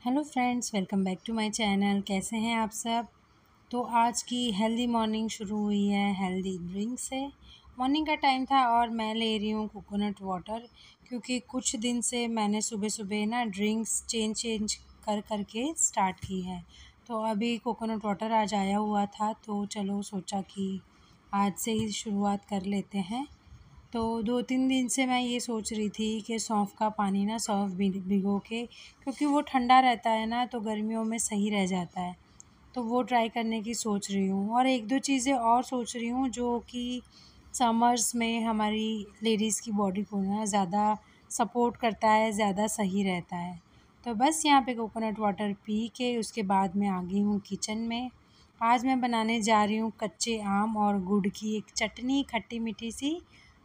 Hello friends, welcome back to my channel. कैसे हैं आप सब। तो आज की हेल्दी मॉर्निंग शुरू हुई है हेल्दी ड्रिंक से। मॉर्निंग का टाइम था और मैं ले रही हूँ कोकोनट वाटर, क्योंकि कुछ दिन से मैंने सुबह सुबह ना ड्रिंक्स चेंज कर के स्टार्ट की है। तो अभी कोकोनट वाटर आज आया हुआ था, तो चलो सोचा कि आज से ही शुरुआत कर लेते हैं। तो 2-3 दिन से मैं ये सोच रही थी कि सौंफ का पानी ना सौंफ भिगो के, क्योंकि वो ठंडा रहता है ना, तो गर्मियों में सही रह जाता है। तो वो ट्राई करने की सोच रही हूँ, और 1-2 चीज़ें और सोच रही हूँ जो कि समर्स में हमारी लेडीज़ की बॉडी को ना ज़्यादा सपोर्ट करता है, ज़्यादा सही रहता है। तो बस यहाँ पे कोकोनट वाटर पी के उसके बाद मैं आ गई हूँ किचन में। आज मैं बनाने जा रही हूँ कच्चे आम और गुड़ की एक चटनी, खट्टी मीठी सी।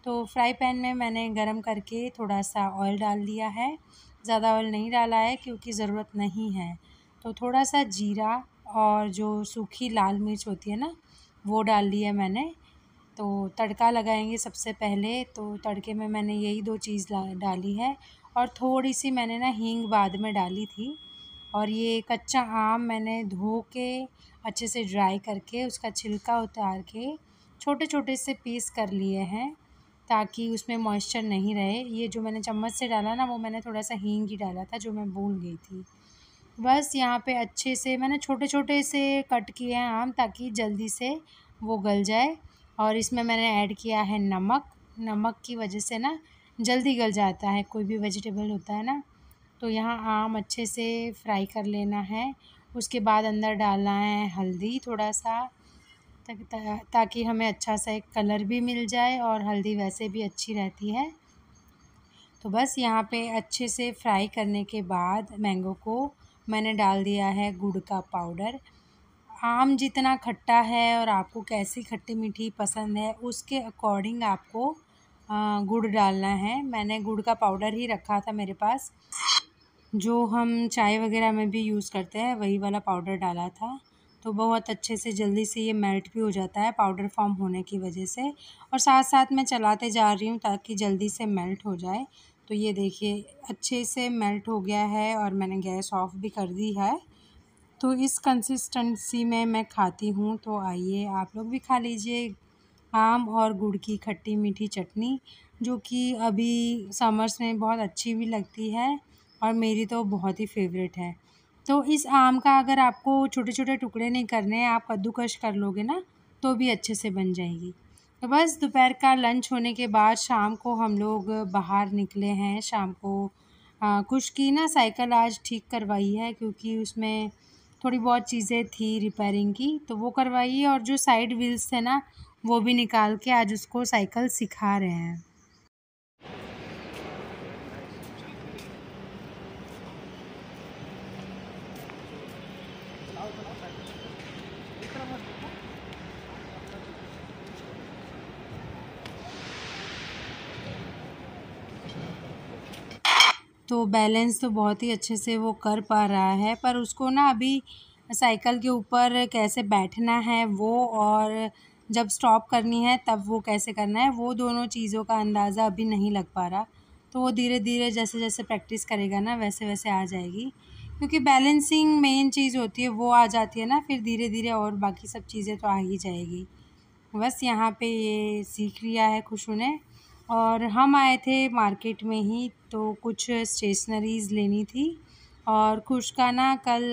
तो फ्राई पैन में मैंने गरम करके थोड़ा सा ऑयल डाल दिया है। ज़्यादा ऑयल नहीं डाला है क्योंकि ज़रूरत नहीं है। तो थोड़ा सा जीरा और जो सूखी लाल मिर्च होती है ना, वो डाल दी है मैंने। तो तड़का लगाएंगे सबसे पहले। तो तड़के में मैंने यही 2 चीज़ डाली है, और थोड़ी सी मैंने ना हींग बाद में डाली थी। और ये कच्चा आम मैंने धो के अच्छे से ड्राई करके उसका छिलका उतार के छोटे छोटे से पीस कर लिए हैं, ताकि उसमें मॉइस्चर नहीं रहे। ये जो मैंने चम्मच से डाला ना, वो मैंने थोड़ा सा हींग ही डाला था, जो मैं भूल गई थी। बस यहाँ पे अच्छे से मैंने छोटे छोटे से कट किए हैं आम, ताकि जल्दी से वो गल जाए। और इसमें मैंने ऐड किया है नमक। नमक की वजह से ना जल्दी गल जाता है कोई भी वेजिटेबल होता है ना। तो यहाँ आम अच्छे से फ्राई कर लेना है। उसके बाद अंदर डालना है हल्दी थोड़ा सा, ताकि हमें अच्छा सा एक कलर भी मिल जाए, और हल्दी वैसे भी अच्छी रहती है। तो बस यहाँ पे अच्छे से फ्राई करने के बाद मैंगो को मैंने डाल दिया है गुड़ का पाउडर। आम जितना खट्टा है और आपको कैसी खट्टी मीठी पसंद है, उसके अकॉर्डिंग आपको गुड़ डालना है। मैंने गुड़ का पाउडर ही रखा था मेरे पास, जो हम चाय वगैरह में भी यूज़ करते हैं, वही वाला पाउडर डाला था। तो बहुत अच्छे से जल्दी से ये मेल्ट भी हो जाता है पाउडर फॉर्म होने की वजह से। और साथ साथ मैं चलाते जा रही हूँ ताकि जल्दी से मेल्ट हो जाए। तो ये देखिए अच्छे से मेल्ट हो गया है, और मैंने गैस ऑफ भी कर दी है। तो इस कंसिस्टेंसी में मैं खाती हूँ। तो आइए आप लोग भी खा लीजिए आम और गुड़ की खट्टी मीठी चटनी, जो कि अभी समर्स में बहुत अच्छी भी लगती है, और मेरी तो बहुत ही फेवरेट है। तो इस आम का अगर आपको छोटे छोटे टुकड़े नहीं करने हैं, आप कद्दूकश कर लोगे ना, तो भी अच्छे से बन जाएगी। तो बस दोपहर का लंच होने के बाद शाम को हम लोग बाहर निकले हैं। शाम को कुछ की ना साइकिल आज ठीक करवाई है, क्योंकि उसमें थोड़ी बहुत चीज़ें थी रिपेयरिंग की, तो वो करवाई है। और जो साइड व्हील्स थे ना, वो भी निकाल के आज उसको साइकिल सिखा रहे हैं। तो बैलेंस तो बहुत ही अच्छे से वो कर पा रहा है, पर उसको ना अभी साइकिल के ऊपर कैसे बैठना है वो, और जब स्टॉप करनी है तब वो कैसे करना है, वो दोनों चीज़ों का अंदाज़ा अभी नहीं लग पा रहा। तो वो धीरे धीरे जैसे जैसे प्रैक्टिस करेगा ना, वैसे वैसे आ जाएगी। क्योंकि बैलेंसिंग मेन चीज़ होती है, वो आ जाती है ना, फिर धीरे धीरे और बाकी सब चीज़ें तो आ ही जाएगी। बस यहाँ पे ये सीख लिया है खुशू ने। और हम आए थे मार्केट में ही, तो कुछ स्टेशनरीज़ लेनी थी। और खुश का ना कल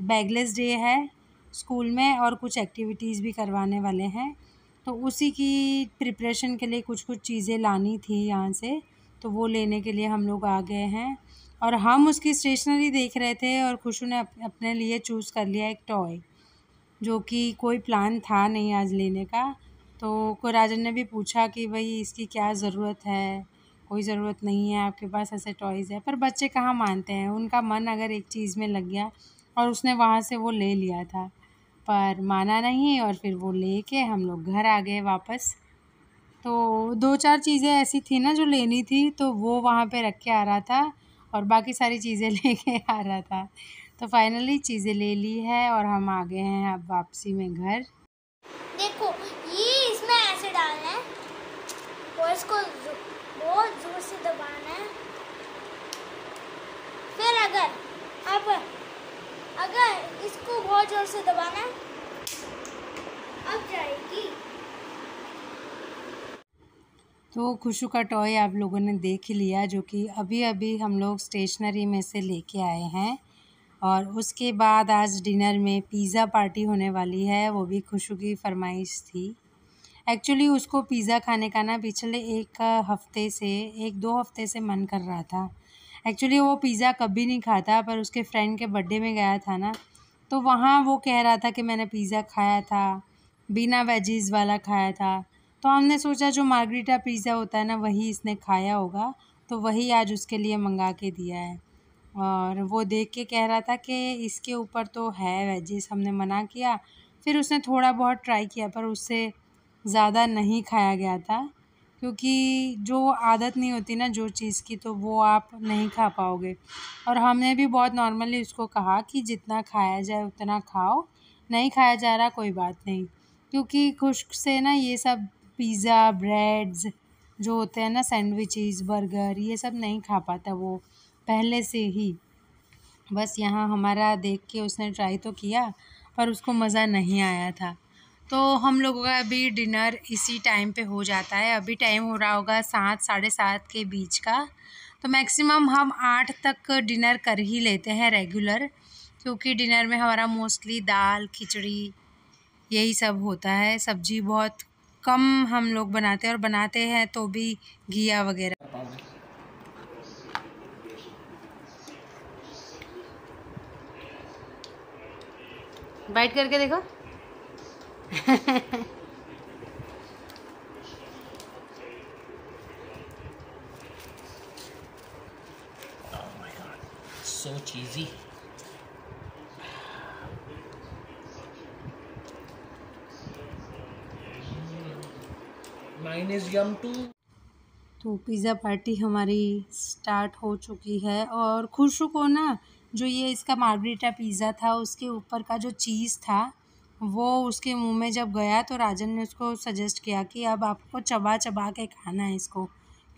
बैगलेस डे है स्कूल में, और कुछ एक्टिविटीज़ भी करवाने वाले हैं। तो उसी की प्रिपरेशन के लिए कुछ कुछ चीज़ें लानी थी यहाँ से, तो वो लेने के लिए हम लोग आ गए हैं। और हम उसकी स्टेशनरी देख रहे थे, और खुशू ने अपने लिए चूज़ कर लिया एक टॉय, जो कि कोई प्लान था नहीं आज लेने का। तो कोराजन ने भी पूछा कि भाई इसकी क्या ज़रूरत है, कोई ज़रूरत नहीं है, आपके पास ऐसे टॉयज़ है। पर बच्चे कहाँ मानते हैं, उनका मन अगर एक चीज़ में लग गया, और उसने वहाँ से वो ले लिया था, पर माना नहीं, और फिर वो लेके हम लोग घर आ गए वापस। तो 2-4 चीज़ें ऐसी थी ना जो लेनी थी, तो वो वहाँ पे रख के आ रहा था, और बाकी सारी चीज़ें लेके आ रहा था। तो फाइनली चीज़ें ले ली है, और हम आ गए हैं अब वापसी में घर। देखो, ये इसमें ऐसे डालना है और इसको बहुत जोर से दबाना है। फिर अगर आप अगर इसको बहुत जोर से दबाना अब जाएगी। तो खुशू का टॉय आप लोगों ने देख ही लिया, जो कि अभी अभी हम लोग स्टेशनरी में से लेके आए हैं। और उसके बाद आज डिनर में पिज़्ज़ा पार्टी होने वाली है, वो भी खुशू की फरमाइश थी। एक्चुअली उसको पिज़्ज़ा खाने का ना पिछले 1-2 हफ्ते से मन कर रहा था। एक्चुअली वो पिज़्ज़ा कभी नहीं खाता, पर उसके फ्रेंड के बर्थडे में गया था ना, तो वहाँ वो कह रहा था कि मैंने पिज़्ज़ा खाया था, बिना वेजीज़ वाला खाया था। तो हमने सोचा जो मार्गरीटा पिज़्ज़ा होता है ना, वही इसने खाया होगा, तो वही आज उसके लिए मंगा के दिया है। और वो देख के कह रहा था कि इसके ऊपर तो है वेजीज़, हमने मना किया। फिर उसने थोड़ा बहुत ट्राई किया, पर उससे ज़्यादा नहीं खाया गया था, क्योंकि जो आदत नहीं होती ना जो चीज़ की, तो वो आप नहीं खा पाओगे। और हमने भी बहुत नॉर्मली उसको कहा कि जितना खाया जाए उतना खाओ, नहीं खाया जा रहा कोई बात नहीं, क्योंकि खुश्क से ना ये सब पिज़्ज़ा, ब्रेड्स जो होते हैं ना, सैंडविचेस, बर्गर, ये सब नहीं खा पाता वो पहले से ही। बस यहाँ हमारा देख के उसने ट्राई तो किया, पर उसको मज़ा नहीं आया था। तो हम लोगों का अभी डिनर इसी टाइम पे हो जाता है। अभी टाइम हो रहा होगा 7 साढ़े 7 के बीच का। तो मैक्सिमम हम 8 तक डिनर कर ही लेते हैं रेगुलर, क्योंकि डिनर में हमारा मोस्टली दाल, खिचड़ी यही सब होता है। सब्जी बहुत कम हम लोग बनाते हैं, और बनाते हैं तो भी घिया वगैरह। बाइट करके देखो। Oh my god, so cheesy. Mine is yum too. तो पिज़्ज़ा पार्टी हमारी स्टार्ट हो चुकी है। और खुशू को ना जो ये इसका मार्गरीटा पिज़्ज़ा था, उसके ऊपर का जो चीज़ था वो उसके मुंह में जब गया, तो राजन ने उसको सजेस्ट किया कि अब आपको चबा चबा के खाना है इसको,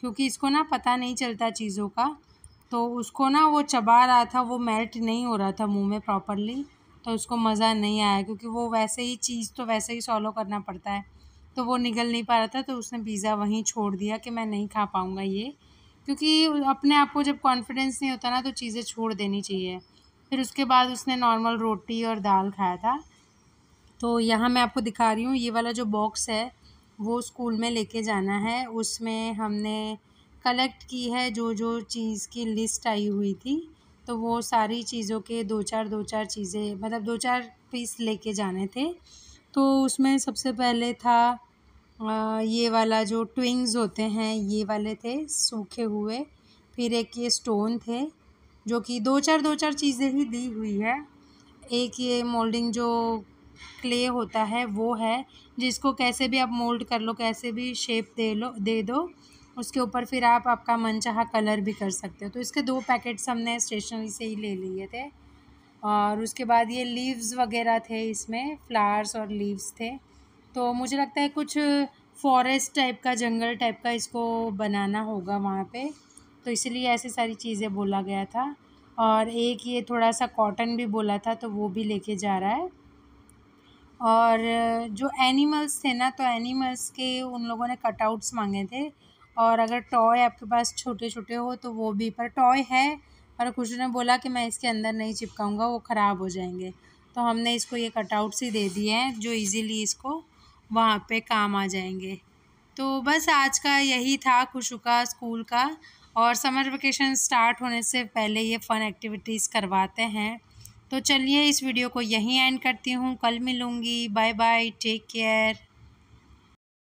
क्योंकि इसको ना पता नहीं चलता चीज़ों का। तो उसको ना वो चबा रहा था, वो मेल्ट नहीं हो रहा था मुंह में प्रॉपरली, तो उसको मज़ा नहीं आया, क्योंकि वो वैसे ही चीज़ तो वैसे ही सॉलो करना पड़ता है, तो वो निगल नहीं पा रहा था। तो उसने पिज़्ज़ा वहीं छोड़ दिया कि मैं नहीं खा पाऊँगा ये, क्योंकि अपने आप को जब कॉन्फिडेंस नहीं होता ना, तो चीज़ें छोड़ देनी चाहिए। फिर उसके बाद उसने नॉर्मल रोटी और दाल खाया था। तो यहाँ मैं आपको दिखा रही हूँ, ये वाला जो बॉक्स है वो स्कूल में लेके जाना है। उसमें हमने कलेक्ट की है जो जो चीज़ की लिस्ट आई हुई थी, तो वो सारी चीज़ों के दो चार चीज़ें, मतलब 2-4 पीस लेके जाने थे। तो उसमें सबसे पहले था ये वाला जो ट्विंग्स होते हैं, ये वाले थे सूखे हुए। फिर एक ये स्टोन थे, जो कि दो चार चीज़ें ही दी हुई है। एक ये मोल्डिंग जो क्ले होता है वो है, जिसको कैसे भी आप मोल्ड कर लो, कैसे भी शेप दे दो उसके ऊपर, फिर आप आपका मनचाहा कलर भी कर सकते हो। तो इसके 2 पैकेट्स हमने स्टेशनरी से ही ले लिए थे। और उसके बाद ये लीव्स वगैरह थे, इसमें फ्लावर्स और लीव्स थे। तो मुझे लगता है कुछ फॉरेस्ट टाइप का, जंगल टाइप का इसको बनाना होगा वहाँ पे, तो इसीलिए ऐसी सारी चीज़ें बोला गया था। और एक ये थोड़ा सा कॉटन भी बोला था, तो वो भी लेके जा रहा है। और जो एनिमल्स थे ना, तो एनिमल्स के उन लोगों ने कटआउट्स मांगे थे। और अगर टॉय आपके पास छोटे छोटे हो तो वो भी, पर टॉय है, पर खुशू ने बोला कि मैं इसके अंदर नहीं चिपकाऊंगा, वो ख़राब हो जाएंगे। तो हमने इसको ये कटआउट्स ही दे दिए हैं, जो इजीली इसको वहाँ पे काम आ जाएंगे। तो बस आज का यही था खुशू का स्कूल का। और समर वेकेशन स्टार्ट होने से पहले ये फ़न एक्टिविटीज़ करवाते हैं। तो चलिए इस वीडियो को यहीं एंड करती हूँ, कल मिलूँगी। Bye bye, take care.